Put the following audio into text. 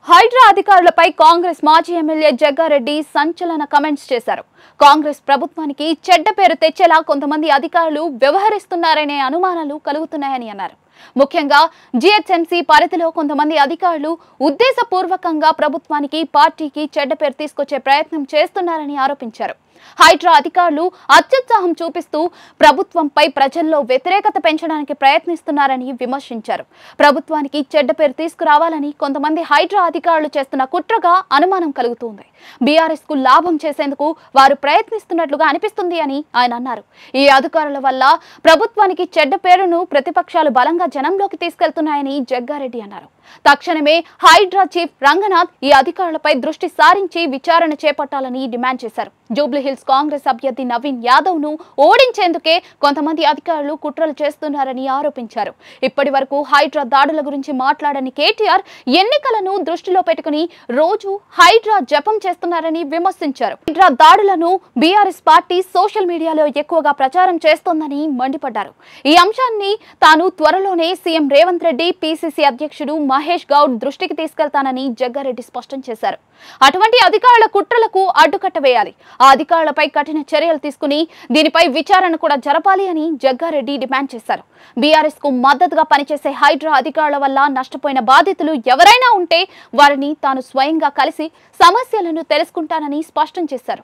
హైడ్రా అధికారులపై కాంగ్రెస్ మాజీ ఎమ్మెల్యే జగ్గారెడ్డి సంచలన కామెంట్స్ చేశారు. కాంగ్రెస్ ప్రభుత్వానికి చెడ్డ పేరు తెచ్చేలా కొంతమంది అధికారులు వ్యవహరిస్తున్నారనే అనుమానాలు కలుగుతున్నాయని అన్నారు. ముఖ్యంగా జీహెచ్ఎంసీ పరిధిలో కొంతమంది అధికారులు ఉద్దేశపూర్వకంగా ప్రభుత్వానికి, పార్టీకి చెడ్డ పేరు తీసుకొచ్చే ప్రయత్నం చేస్తున్నారని ఆరోపించారు. హైడ్రా అధికారులు అత్యుత్సాహం చూపిస్తూ ప్రభుత్వంపై ప్రజల్లో వ్యతిరేకత పెంచడానికి ప్రయత్నిస్తున్నారని విమర్శించారు. ప్రభుత్వానికి చెడ్డ పేరు తీసుకురావాలని కొంతమంది హైడ్రా అధికారులు చేస్తున్న కుట్రగా అనుమానం కలుగుతోంది. బీఆర్ఎస్ కు లాభం చేసేందుకు వారు ప్రయత్నిస్తున్నట్లుగా అనిపిస్తుంది అని ఆయన అన్నారు. ఈ అధికారుల వల్ల ప్రభుత్వానికి చెడ్డ పేరును ప్రతిపక్షాలు బలంగా జనంలోకి తీసుకెళ్తున్నాయని జగ్గారెడ్డి అన్నారు. తక్షణమే హైడ్రా చీఫ్ రంగనాథ్ ఈ అధికారులపై దృష్టి సారించి విచారణ చేపట్టాలని డిమాండ్ చేశారు. జూబ్లీహిల్స్ కాంగ్రెస్ అభ్యర్థి నవీన్ యాదవ్ ను ఓడించేందుకే కొంతమంది అధికారులు కుట్రలు చేస్తున్నారని ఆరోపించారు. ఇప్పటి వరకు హైడ్రా దాడుల గురించి మాట్లాడని కేటీఆర్ ఎన్నికలను దృష్టిలో పెట్టుకుని రోజు హైడ్రా జపం చేస్తున్నారని విమర్శించారు. హైడ్రా దాడులను బీఆర్ఎస్ పార్టీ సోషల్ మీడియాలో ఎక్కువగా ప్రచారం చేస్తోందని మండిపడ్డారు. ఈ అంశాన్ని తాను త్వరలోనే సీఎం రేవంత్ రెడ్డి, పీసీసీ అధ్యక్షుడు మహేష్ గౌడ్ దృష్టికి తీసుకెళ్తానని జగ్గారెడ్డి స్పష్టం చేశారు. అటువంటి అధికారుల కుట్రలకు అడ్డుకట్ట వేయాలి. ఆ అధికారులపై కఠిన చర్యలు తీసుకుని దీనిపై విచారణ కూడా జరపాలి అని జగ్గారెడ్డి డిమాండ్ చేశారు. బీఆర్ఎస్ కు మద్దతుగా పనిచేసే హైడ్రా అధికారుల వల్ల నష్టపోయిన బాధితులు ఎవరైనా ఉంటే వారిని తాను స్వయంగా కలిసి సమస్యలను తెలుసుకుంటానని స్పష్టం చేశారు.